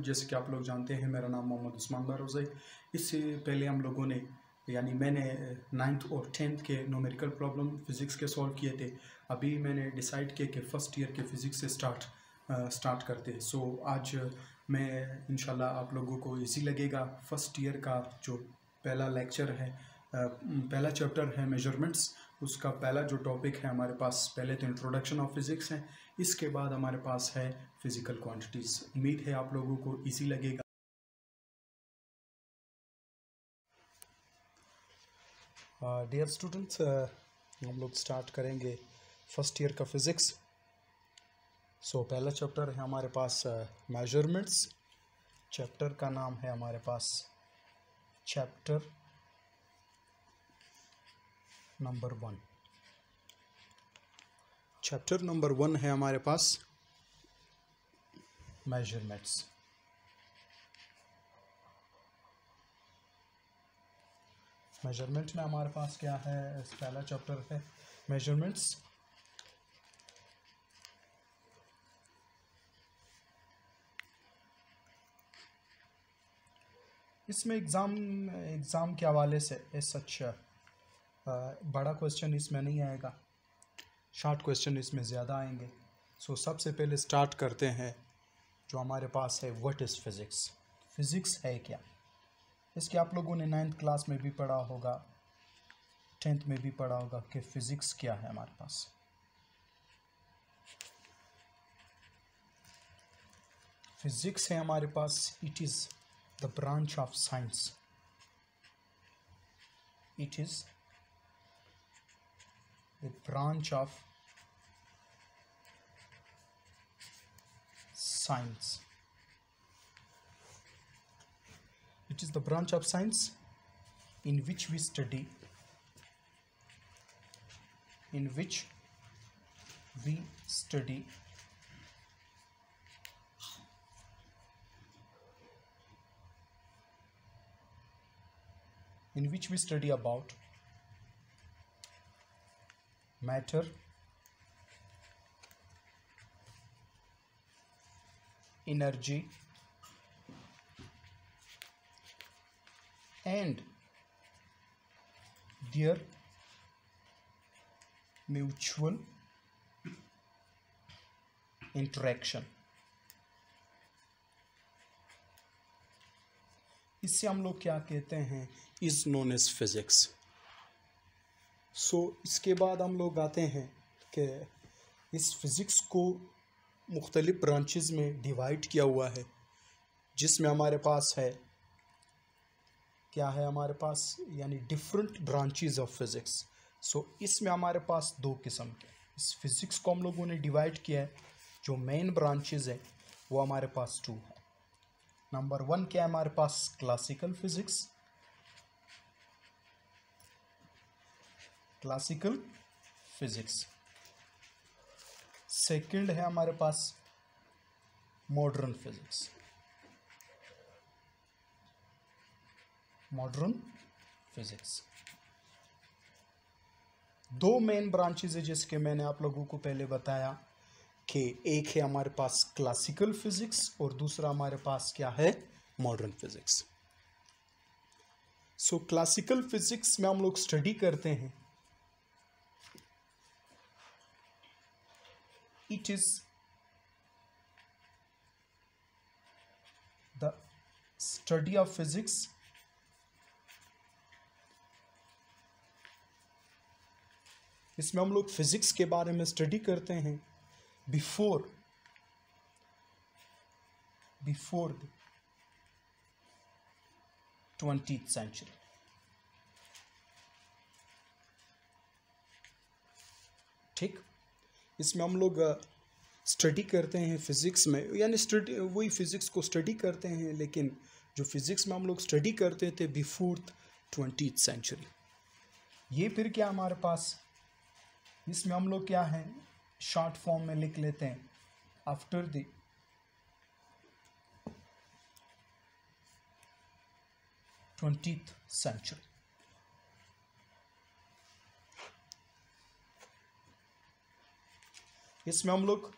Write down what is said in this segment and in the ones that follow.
जैसे कि आप लोग जानते हैं मेरा नाम मोहम्मद उस्मान बारोज़ है। इससे पहले हम लोगों ने मैंने 9th और 10th के न्यूमेरिकल प्रॉब्लम फ़िज़िक्स के सॉल्व किए थे। अभी मैंने डिसाइड किया कि फ़र्स्ट ईयर के फ़िज़िक्स से स्टार्ट करते। सो आज मैं इंशाल्लाह आप लोगों को इजी लगेगा। फ़र्स्ट ईयर का जो पहला लेक्चर है, पहला चैप्टर है मेजरमेंट्स। उसका पहला जो टॉपिक है हमारे पास पहले तो इंट्रोडक्शन ऑफ फिज़िक्स है, इसके बाद हमारे पास है फिज़िकल क्वांटिटीज़। उम्मीद है आप लोगों को इजी लगेगा। डियर स्टूडेंट्स, हम लोग स्टार्ट करेंगे फर्स्ट ईयर का फिज़िक्स। सो पहला चैप्टर है हमारे पास मेजरमेंट्स। चैप्टर का नाम है हमारे पास चैप्टर नंबर 1। चैप्टर नंबर 1 है हमारे पास मेजरमेंट्स। मेजरमेंट में हमारे पास क्या है, पहला चैप्टर है मेजरमेंट्स। इसमें एग्ज़ाम के हवाले से सच बड़ा क्वेश्चन इसमें नहीं आएगा, शॉर्ट क्वेश्चन इसमें ज़्यादा आएंगे। सो सबसे पहले स्टार्ट करते हैं जो हमारे पास है, व्हाट इज़ फिज़िक्स। फिज़िक्स है क्या? इसके आप लोगों ने 9th क्लास में भी पढ़ा होगा, 10th में भी पढ़ा होगा कि फ़िज़िक्स क्या है हमारे पास। फिज़िक्स है हमारे पास, it is the branch of science. It is the branch of science. It is the branch of science in which we study about matter, energy, and their mutual interaction। इससे हम लोग क्या कहते हैं, इज़ नोन एज फिज़िक्स। सो इसके बाद हम लोग आते हैं कि इस फिज़िक्स को मुख्तलिफ ब्रांचेस में डिवाइड किया हुआ है, जिसमें हमारे पास है क्या है, हमारे पास डिफरेंट ब्रांचेस ऑफ फिज़िक्स। सो इसमें हमारे पास 2 किस्म के इस फिज़िक्स को हम लोगों ने डिवाइड किया है। जो मेन ब्रांचेस है वो हमारे पास 2 है। नंबर 1 क्या है हमारे पास, क्लासिकल फिज़िक्स। सेकंड है हमारे पास मॉडर्न फिज़िक्स। दो मेन ब्रांचेस है, जिसके मैंने आप लोगों को पहले बताया कि एक है हमारे पास क्लासिकल फिज़िक्स और दूसरा हमारे पास क्या है, मॉडर्न फिज़िक्स। सो क्लासिकल फिज़िक्स में हम लोग स्टडी करते हैं, it is the study of physics इसमें हम लोग फिज़िक्स के बारे में स्टडी करते हैं बिफोर द 20th सेंचुरी। ठीक, इसमें हम लोग स्टडी करते हैं फिज़िक्स में, स्टडी वही फिज़िक्स को स्टडी करते हैं, लेकिन जो फिज़िक्स में हम लोग स्टडी करते थे बिफोर 20th सेंचुरी। ये फिर क्या हमारे पास, इसमें हम लोग क्या है, शॉर्ट फॉर्म में लिख लेते हैं, आफ्टर द 20th सेंचुरी। इसमें हम लोग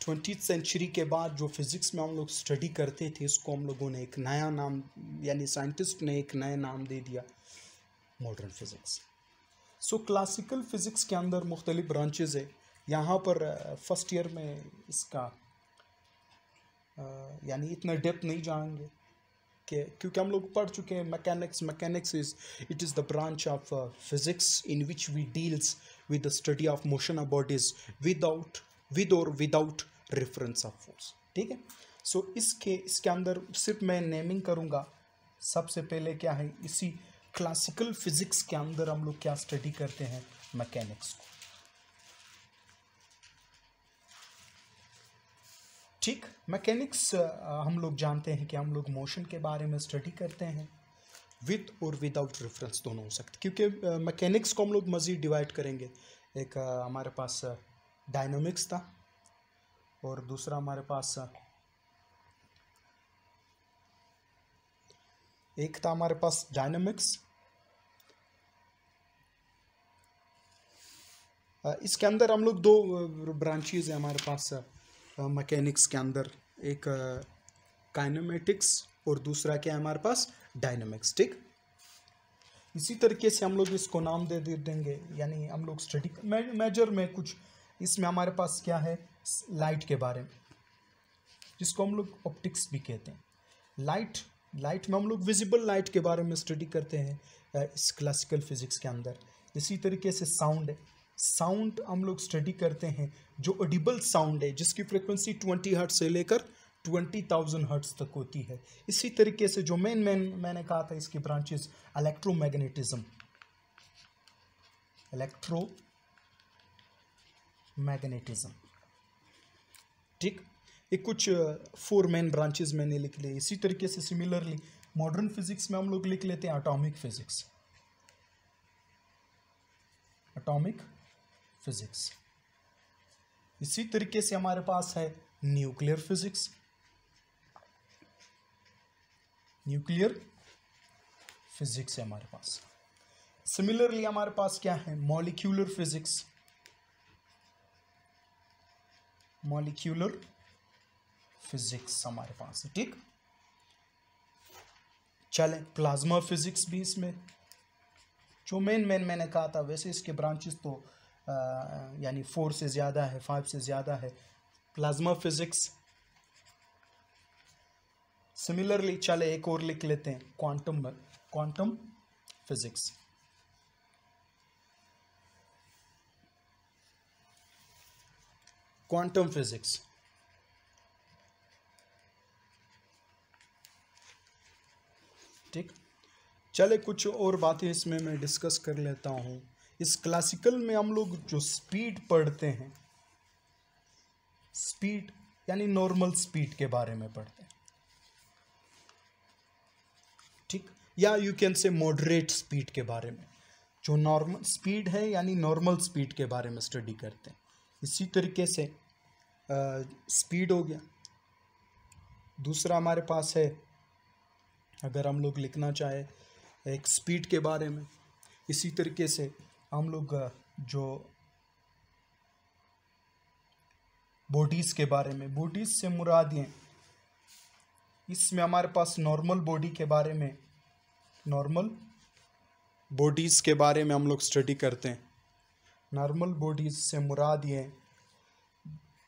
20th सेंचुरी के बाद जो फिज़िक्स में हम लोग स्टडी करते थे, इसको हम लोगों ने एक नया नाम, यानी साइंटिस्ट ने एक नया नाम दे दिया, मॉडर्न फिज़िक्स। सो क्लासिकल फ़िज़िक्स के अंदर मुख्तलिफ ब्रांचेज है। यहाँ पर फर्स्ट ईयर में इसका यानी इतना डेप्थ नहीं जाएंगे कि, क्योंकि हम लोग पढ़ चुके हैं mechanics it is the branch of physics in which we deals with the study of motion of bodies with और विदाउट रेफरेंस ऑफ फोर्स। ठीक है। सो इसके अंदर सिर्फ मैं नेमिंग करूँगा। सबसे पहले क्या है, इसी क्लासिकल फिज़िक्स के अंदर हम लोग क्या स्टडी करते हैं, मैकेनिक्स को। ठीक, मैकेनिक्स हम लोग जानते हैं कि हम लोग मोशन के बारे में स्टडी करते हैं, विद और विदाउट रेफरेंस दोनों हो सकते, क्योंकि मैकेनिक्स को हम लोग मज़ीद डिवाइड करेंगे। एक हमारे पास डायनामिक्स था और दूसरा हमारे पास एक था हमारे पास डायनामिक्स। इसके अंदर हम लोग दो ब्रांचेज हैं हमारे पास मैकेनिक्स के अंदर, एक काइनेमेटिक्स और दूसरा क्या है हमारे पास, डायनामिक्स। ठीक, इसी तरीके से हम लोग इसको नाम दे देंगे, यानी हम लोग स्टडी मेजर में कुछ इसमें हमारे पास क्या है, लाइट के बारे में, जिसको हम लोग ऑप्टिक्स भी कहते हैं। लाइट में हम लोग विजिबल लाइट के बारे में स्टडी करते हैं इस क्लासिकल फिज़िक्स के अंदर। इसी तरीके से साउंड हम लोग स्टडी करते हैं, जो ऑडिबल साउंड है जिसकी फ्रिक्वेंसी 20 हर्ट्ज से लेकर 20,000 हर्ट्ज तक होती है। इसी तरीके से जो मैंने कहा था इसकी ब्रांचेस, इलेक्ट्रोमैग्नेटिज्म, ठीक, ये कुछ 4 मेन ब्रांचेस मैंने लिख लिए। इसी तरीके से सिमिलरली मॉडर्न फिजिक्स में हम लोग लिख लेते हैं एटॉमिक फिजिक्स। इसी तरीके से हमारे पास है न्यूक्लियर फिजिक्स है हमारे पास। सिमिलरली हमारे पास क्या है, मॉलिक्यूलर फिजिक्स हमारे पास है। ठीक, चलें प्लाज्मा फिजिक्स भी इसमें, जो मैंने कहा था, वैसे इसके ब्रांचेस तो यानी 4 से ज़्यादा है, 5 से ज़्यादा है प्लाज्मा फिजिक्स। सिमिलरली चले एक और लिख लेते हैं, क्वांटम फिजिक्स। ठीक, चले कुछ और बातें इसमें मैं डिस्कस कर लेता हूँ। इस क्लासिकल में हम लोग जो स्पीड पढ़ते हैं, स्पीड यानी नॉर्मल स्पीड के बारे में पढ़ते हैं। ठीक, या यू कैन से मॉडरेट स्पीड के बारे में, जो नॉर्मल स्पीड है यानी नॉर्मल स्पीड के बारे में स्टडी करते हैं। इसी तरीके से स्पीड हो गया। दूसरा हमारे पास है, अगर हम लोग लिखना चाहे एक स्पीड के बारे में, इसी तरीके से हम लोग जो बॉडीज़ के बारे में, बॉडीज़ से मुराद ये, इसमें हमारे पास नॉर्मल बॉडीज़ के बारे में हम लोग स्टडी करते हैं। नॉर्मल बॉडीज़ से मुराद ये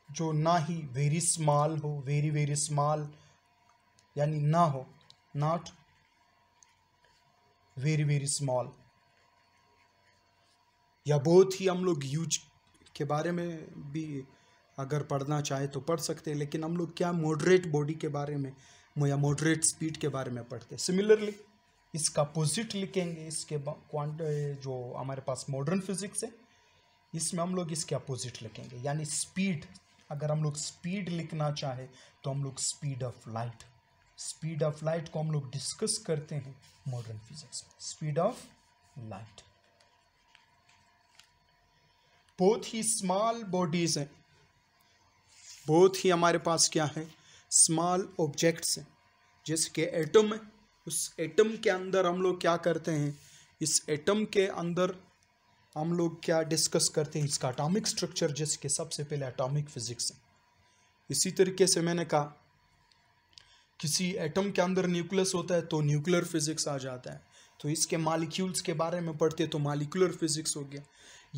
जो ना ही वेरी स्मॉल हो, वेरी स्मॉल यानी ना हो, नॉट वेरी स्मॉल, या बहुत ही हम लोग ह्यूज के बारे में भी अगर पढ़ना चाहे तो पढ़ सकते हैं, लेकिन हम लोग क्या मॉडरेट बॉडी के बारे में या मॉडरेट स्पीड के बारे में पढ़ते हैं। सिमिलरली इसका अपोजिट लिखेंगे, इसके जो हमारे पास मॉडर्न फिजिक्स है, इसमें हम लोग इसके अपोजिट लिखेंगे, यानी स्पीड। अगर हम लोग स्पीड लिखना चाहे तो हम लोग स्पीड ऑफ लाइट को हम लोग डिस्कस करते हैं मॉडर्न फिजिक्स में। स्पीड ऑफ लाइट, बहुत ही स्मॉल बॉडीज हैं, बहुत ही हमारे पास क्या है, स्मॉल ऑब्जेक्ट्स हैं, जैसे कि एटम है। उस एटम के अंदर हम लोग क्या करते हैं, इस एटम के अंदर हम लोग क्या डिस्कस करते हैं, इसका एटॉमिक स्ट्रक्चर, जैसे कि सबसे पहले एटॉमिक फिजिक्स है। इसी तरीके से मैंने कहा किसी एटम के अंदर न्यूक्लियस होता है तो न्यूक्लियर फिजिक्स आ जाता है, तो इसके मॉलिक्यूल्स के बारे में पढ़ते तो मॉलिक्यूलर फिजिक्स हो गया।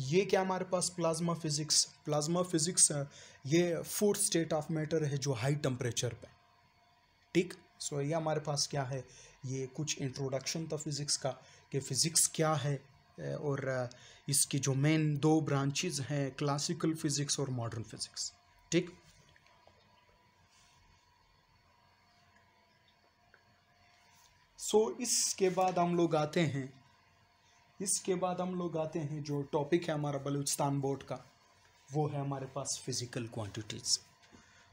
ये क्या हमारे पास प्लाज्मा फिजिक्स, प्लाज्मा फिजिक्स ये फोर्थ स्टेट ऑफ मैटर है जो हाई टेम्परेचर पे, ठीक। सो ये हमारे पास क्या है, ये कुछ इंट्रोडक्शन था फिजिक्स का कि फिजिक्स क्या है, और इसकी जो मेन दो ब्रांचेस हैं क्लासिकल फिजिक्स और मॉडर्न फिजिक्स, ठीक। सो इसके बाद हम लोग आते हैं, जो टॉपिक है हमारा बलूचिस्तान बोर्ड का, वो है हमारे पास फिजिकल क्वांटिटीज़।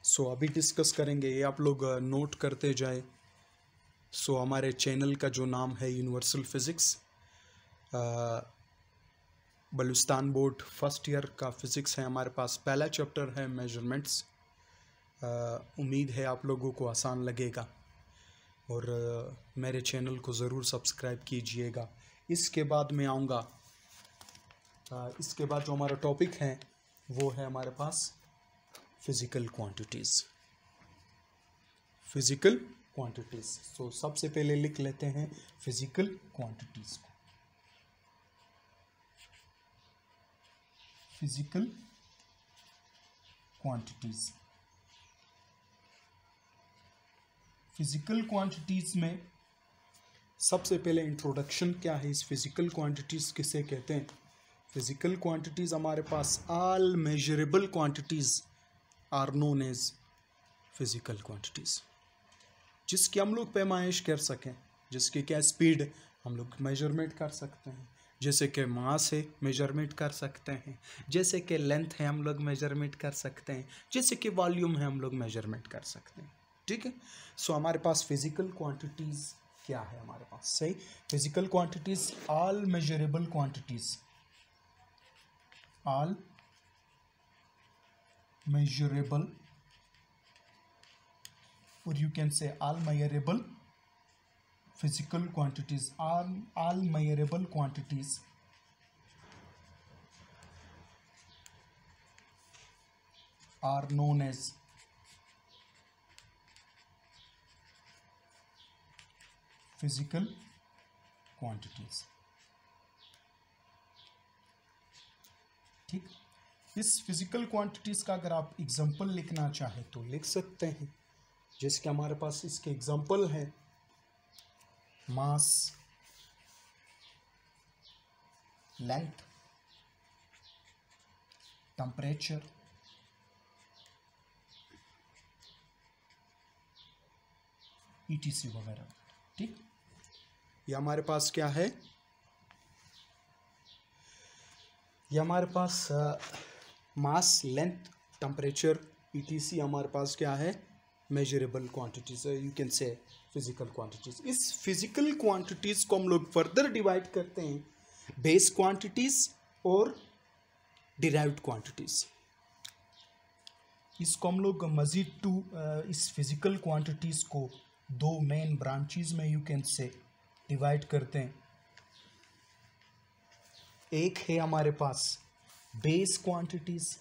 सो अभी डिस्कस करेंगे, ये आप लोग नोट करते जाए। सो हमारे चैनल का जो नाम है universal physics, Balochistan board first year का फिज़िक्स है हमारे पास। पहला चैप्टर है मेजरमेंट्स। उम्मीद है आप लोगों को आसान लगेगा और मेरे चैनल को ज़रूर सब्सक्राइब कीजिएगा। इसके बाद मैं आऊँगा, इसके बाद जो हमारा टॉपिक है वो है हमारे पास फिज़िकल क्वांटिटीज़। फिज़िकल क्वांटिटीज़, सो सबसे पहले लिख लेते हैं फिज़िकल क्वांटिटीज़ को। फिज़िकल क्वांटिटीज़, फिज़िकल क्वांटिटीज़ में सबसे पहले इंट्रोडक्शन क्या है, इस फिज़िकल क्वांटिटीज़ किसे कहते हैं। फिज़िकल क्वांटिटीज़ हमारे पास all measurable quantities are known as physical quantities, जिसकी हम लोग पैमाइश कर सकें, जिसकी क्या स्पीड हम लोग मेजरमेंट कर सकते हैं, जैसे कि मास है मेजरमेंट कर सकते हैं, जैसे कि लेंथ है हम लोग मेजरमेंट कर सकते हैं, जैसे कि वॉल्यूम है हम लोग मेजरमेंट कर सकते हैं, ठीक है। सो हमारे पास फिज़िकल क्वांटिटीज़ क्या है हमारे पास, सही। Physical quantities all measurable quantities, all measurable, or you can say all measurable physical quantities, all measurable quantities are known as physical quantities, ठीक। इस फिजिकल क्वांटिटीज़ का अगर आप एग्जांपल लिखना चाहें तो लिख सकते हैं, जैसे कि हमारे पास इसके एग्जांपल है मास, लेंथ, टेम्परेचर, ETC वगैरह, ठीक। ये हमारे पास क्या है, ये हमारे पास मास, लेंथ, टेम्परेचर, ETC हमारे पास क्या है, मेजरेबल क्वांटिटीज, यू कैन से फिजिकल क्वांटिटीज। इस फिजिकल क्वांटिटीज को हम लोग फर्दर डिवाइड करते हैं बेस क्वांटिटीज और डिराइव्ड क्वांटिटीज। इसको हम लोग मजीद इस फिजिकल क्वांटिटीज को दो मेन ब्रांचेस में यू कैन से डिवाइड करते हैं। एक है हमारे पास बेस क्वांटिटीज,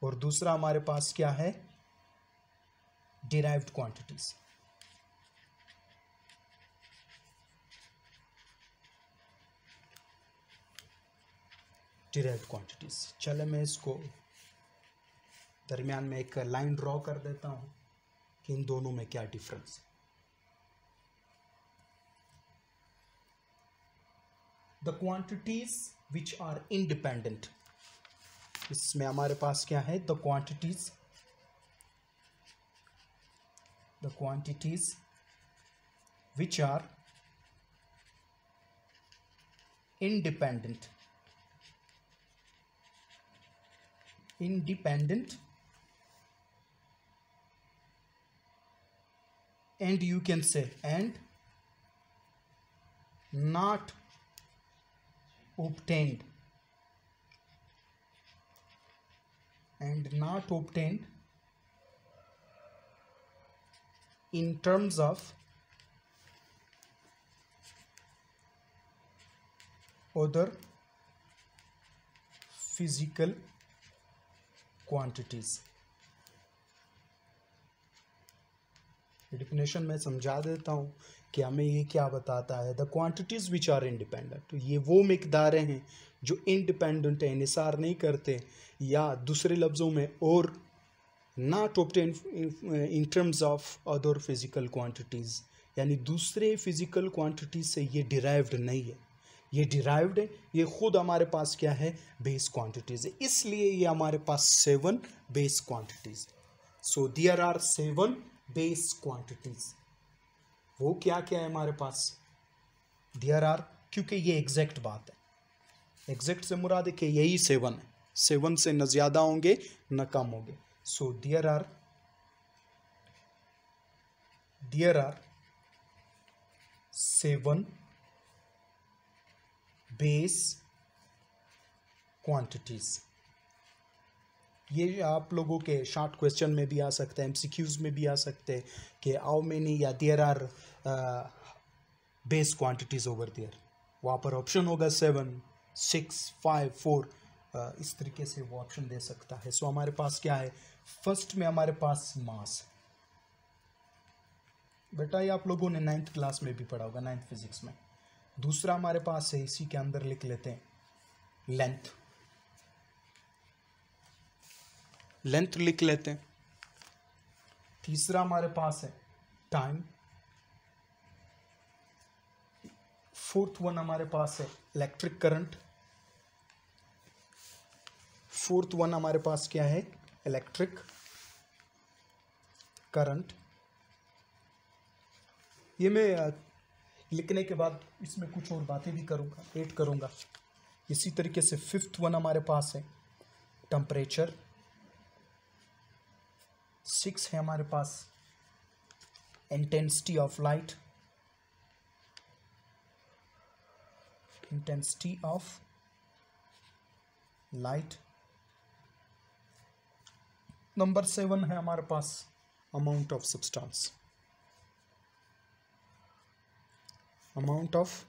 और दूसरा हमारे पास क्या है, डिराइव्ड क्वांटिटीज। डिराइव्ड क्वांटिटीज, चले मैं इसको दरमियान में एक लाइन ड्रॉ कर देता हूं कि इन दोनों में क्या डिफरेंस है। The quantities which are independent, इसमें हमारे पास क्या है, the quantities which are independent and you can say and not obtained in terms of other physical quantities। Definition मैं समझा देता हूँ कि हमें ये क्या बताता है। The quantities which are independent, तो ये वो मिकदारें हैं जो इंडिपेंडेंट है, इन्हिसार नहीं करते, या दूसरे लफ्ज़ों में और not obtain in terms of other physical quantities, यानी दूसरे फिजिकल क्वांटिटीज से ये डिराइव्ड नहीं है, ये डिराइव्ड है, ये खुद हमारे पास क्या है, बेस क्वांटिटीज है, इसलिए ये हमारे पास 7 बेस क्वांटिटीज है। So there are 7 base quantities. वो क्या क्या है हमारे पास, देयर आर, क्योंकि ये एग्जैक्ट बात है, एग्जैक्ट से मुराद है कि यही 7 है, 7 से न ज़्यादा होंगे न कम होंगे। So there are 7 base quantities. ये आप लोगों के शॉर्ट क्वेश्चन में भी आ सकते हैं, एमसीक्यूज में भी आ सकते हैं कि हाउ मेनी या there are base quantities over there. वहाँ पर ऑप्शन होगा 7, 6, 5, 4, इस तरीके से वो ऑप्शन दे सकता है। सो हमारे पास क्या है, फर्स्ट में हमारे पास मास, बेटा ये आप लोगों ने 9th क्लास में भी पढ़ा होगा, 9th फिजिक्स में। दूसरा हमारे पास है, इसी के अंदर लिख लेते हैं, लेंथ, लेंथ लिख लेते हैं। तीसरा हमारे पास है टाइम। फोर्थ वन हमारे पास है इलेक्ट्रिक करंट। फोर्थ वन हमारे पास क्या है, इलेक्ट्रिक करंट। ये मैं लिखने के बाद इसमें कुछ और बातें भी करूँगा, ऐड करूँगा। इसी तरीके से फिफ्थ वन हमारे पास है टेम्परेचर। 6 है हमारे पास intensity of light, intensity of light. Number 7 है हमारे पास amount of substance, amount of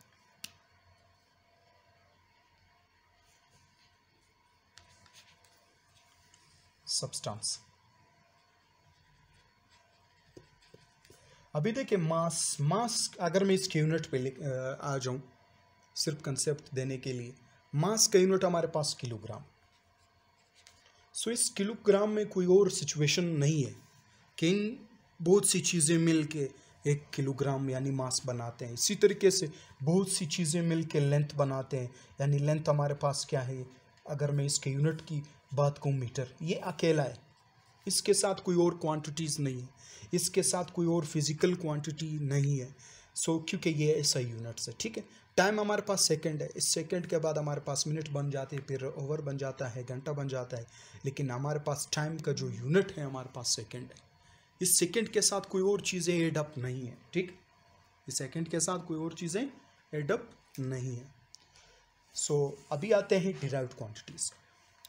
substance. अभी देखिए मास अगर मैं इसके यूनिट पे आ जाऊं, सिर्फ कंसेप्ट देने के लिए, मास का यूनिट हमारे पास किलोग्राम। सो इस किलोग्राम में कोई और सिचुएशन नहीं है कि इन बहुत सी चीज़ें मिल के 1 किलोग्राम यानी मास बनाते हैं। इसी तरीके से बहुत सी चीज़ें मिल के लेंथ बनाते हैं, यानी लेंथ हमारे पास क्या है, अगर मैं इसके यूनिट की बात कहूँ मीटर, ये अकेला है, इसके साथ कोई और क्वांटिटीज़ नहीं है, इसके साथ कोई और फिजिकल क्वांटिटी नहीं है। सो क्योंकि ये ऐसा यूनिट्स है, ठीक है। टाइम हमारे पास सेकंड है, इस सेकंड के बाद हमारे पास मिनट बन जाते हैं, फिर ओवर बन जाता है, घंटा बन जाता है, लेकिन हमारे पास टाइम का जो यूनिट है हमारे पास सेकंड है। इस सेकंड के साथ कोई और चीज़ें एडअप नहीं है, ठीक, इस सेकंड के साथ कोई और चीज़ें एडअप नहीं है। सो अभी आते हैं derived quantities.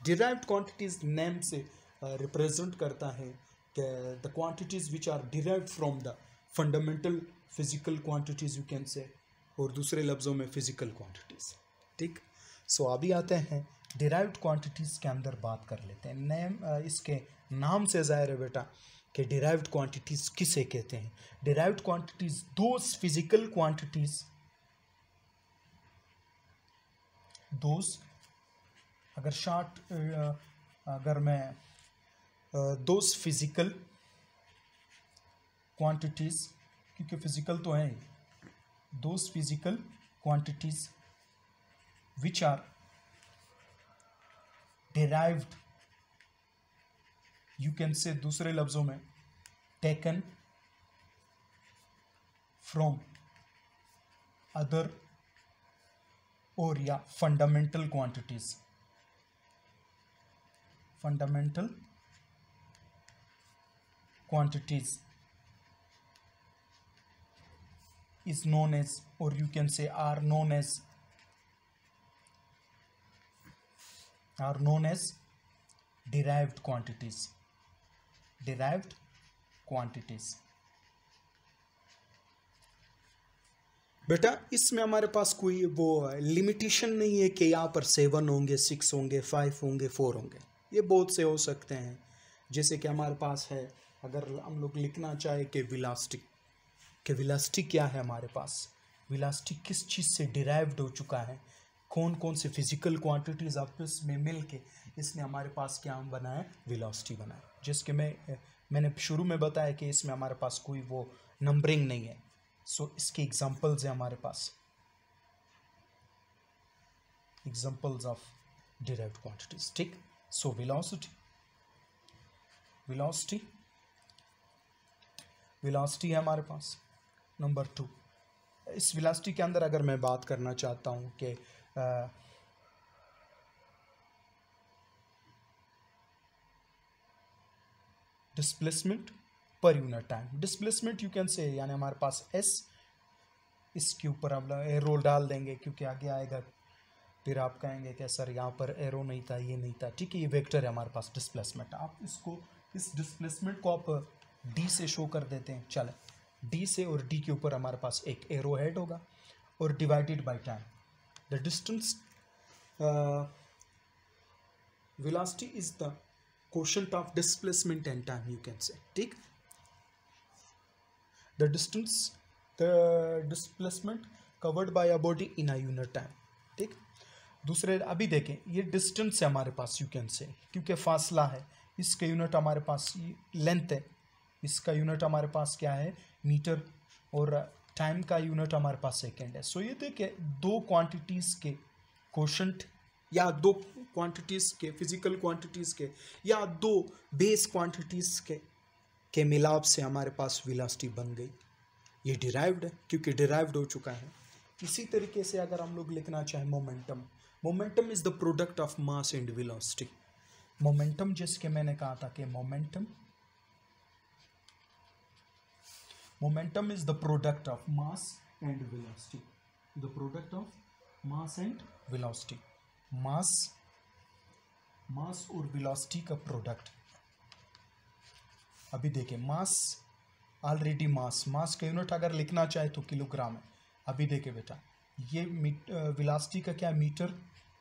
Derived quantities name से रिप्रेजेंट करता है कि the quantities which are derived from the fundamental physical quantities you can say, और दूसरे लफ्ज़ों में फिजिकल क्वांटिटीज़, ठीक। सो अभी आते हैं डिराइव्ड क्वांटिटीज़ के अंदर बात कर लेते हैं। नेम इसके नाम से ज़ाहिर है बेटा कि डिराइव्ड क्वांटिटीज़ किसे कहते हैं। Derived quantities those physical quantities, those अगर शॉर्ट अगर मैं दोज फिजिकल क्वांटिटीज़, क्योंकि फिजिकल तो है, those physical quantities which are derived, you can say दूसरे लफ्ज़ों में टेकन फ्रॉम अदर और या fundamental quantities, fundamental quantities is known as, or you can say are known as derived quantities, derived quantities। बेटा इसमें हमारे पास कोई वो लिमिटेशन नहीं है कि यहाँ पर 7 होंगे, 6 होंगे, 5 होंगे, 4 होंगे, ये बहुत से हो सकते हैं। जैसे कि हमारे पास है, अगर हम लोग लिखना चाहे कि वेलोसिटी क्या है हमारे पास, वेलोसिटी किस चीज़ से डिराइव्ड हो चुका है, कौन कौन से फिजिकल क्वांटिटीज़ आपस में मिल के इसने हमारे पास क्या बनाया, वेलोसिटी बनाया। जिसके मैंने शुरू में बताया कि इसमें हमारे पास कोई वो नंबरिंग नहीं है। सो इसके एग्जांपल्स हैं हमारे पास, एग्जांपल्स ऑफ डिराइव्ड क्वांटिटीज, ठीक। सो वेलोसिटी है हमारे पास। नंबर 2, इस वेलोसिटी के अंदर अगर मैं बात करना चाहता हूँ कि displacement per unit time, displacement you can से, यानी हमारे पास एस, इसके ऊपर हम एरो डाल देंगे क्योंकि आगे आएगा, फिर आप कहेंगे कि सर यहाँ पर एरो नहीं था, ये नहीं था, ठीक है, ये वेक्टर है हमारे पास डिस्प्लेसमेंट। आप इसको, इस डिस्प्लेसमेंट को आप डी से शो कर देते हैं, चले डी से, और डी के ऊपर हमारे पास एक एरो हेड होगा और divided by time, the distance, velocity is the quotient of displacement and time, you can say, ठीक। the displacement covered by a body in a unit time, ठीक। दूसरे अभी देखें, ये डिस्टेंस है हमारे पास, यू कैन से, क्योंकि फासला है, इसका यूनिट हमारे पास लेंथ है, इसका यूनिट हमारे पास क्या है, मीटर, और टाइम का यूनिट हमारे पास सेकेंड है। सो ये देखिए, दो क्वांटिटीज़ के कोशेंट, या दो क्वांटिटीज़ के, फिजिकल क्वांटिटीज़ के, या दो बेस क्वांटिटीज़ के मिलाप से हमारे पास वेलोसिटी बन गई। ये डिराइव्ड है क्योंकि डिराइव्ड हो चुका है। इसी तरीके से अगर हम लोग लिखना चाहें momentum is the product of mass and velocity. Momentum, जिसके मैंने कहा था कि momentum is the product of mass and velocity, the product of mass and velocity, mass और वेलोसिटी का प्रोडक्ट। अभी देखें, मास ऑलरेडी मास का यूनिट अगर लिखना चाहे तो किलोग्राम है। अभी देखें बेटा, ये वेलोसिटी का क्या, मीटर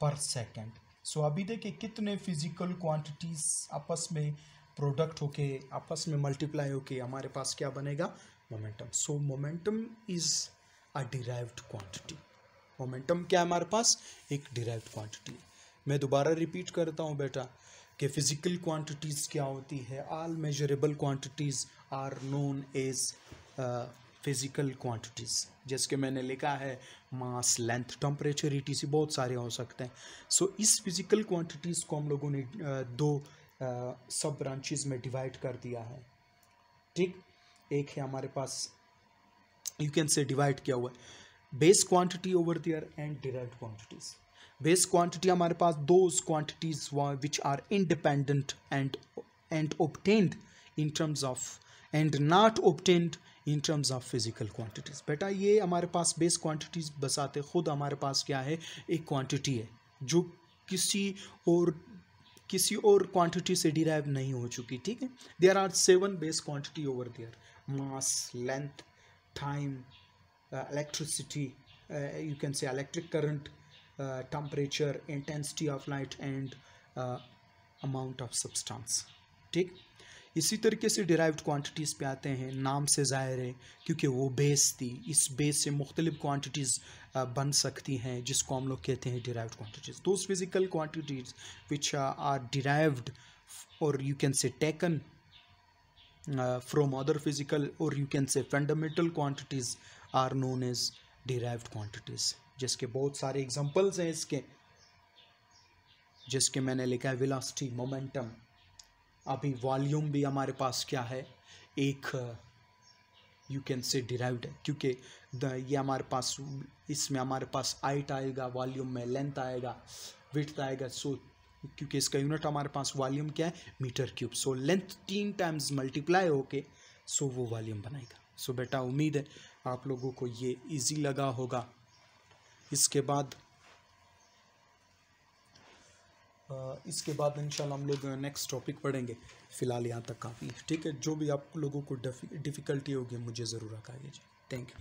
पर सेकंड। सो अभी देखें कितने फिजिकल क्वांटिटीज आपस में प्रोडक्ट होके, आपस में मल्टीप्लाई होके हमारे पास क्या बनेगा, momentum. So momentum is a derived quantity. Momentum क्या है हमारे पास, एक डिराइव्ड क्वांटिटी है। मैं दोबारा रिपीट करता हूँ बेटा कि फिजिकल क्वांटिटीज़ क्या होती है, all measurable quantities are known as physical quantities. जैसे मैंने लिखा है मास, लेंथ, टेम्परेचर, ईटीसी, बहुत सारे हो सकते हैं। सो इस फिजिकल क्वांटिटीज़ को हम लोगों ने दो सब ब्रांचेस में डिवाइड कर दिया है, ठीक। एक है हमारे पास, यू कैन से डिवाइड किया हुआ है, base quantity over there and derived quantities. Base quantity हमारे पास those quantities which are independent and obtained in terms of and not obtained in terms of physical quantities। बेटा ये हमारे पास base quantities बसाते खुद हमारे पास क्या है, एक क्वांटिटी है जो किसी और क्वांटिटी से डिराइव नहीं हो चुकी, ठीक है। There are 7 base quantity over there, mass, length, time, electricity, you can say electric current, temperature, intensity of light and amount of substance, ठीक। इसी तरीके से डिराइव्ड क्वांटिटीज़ पे आते हैं। नाम से ज़ाहिर है क्योंकि वो बेस थी, इस बेस से मुख्तलिफ क्वांटिटीज़ बन सकती हैं, जिसको हम लोग कहते हैं derived quantities. Those physical quantities which are derived और you can say taken from other physical or you can say fundamental quantities are known as derived quantities। जिसके बहुत सारे एग्जांपल्स हैं इसके, जिसके मैंने लिखा है वेलोसिटी, मोमेंटम। अभी वॉल्यूम भी हमारे पास क्या है, एक यू कैन से डिराइव्ड है क्योंकि ये हमारे पास, इसमें हमारे पास हाइट आएगा, वॉल्यूम में लेंथ आएगा, विड्थ आएगा। सो क्योंकि इसका यूनिट हमारे पास वॉल्यूम क्या है, metre cube. So length 3 times multiply होके सो वो वॉल्यूम बनाएगा। सो बेटा उम्मीद है आप लोगों को ये इजी लगा होगा। इसके बाद इंशाल्लाह हम लोग नेक्स्ट टॉपिक पढ़ेंगे। फ़िलहाल यहाँ तक काफ़ी, ठीक है। जो भी आप लोगों को डिफ़िकल्टी होगी मुझे ज़रूर आगाह कीजिए। Thank you.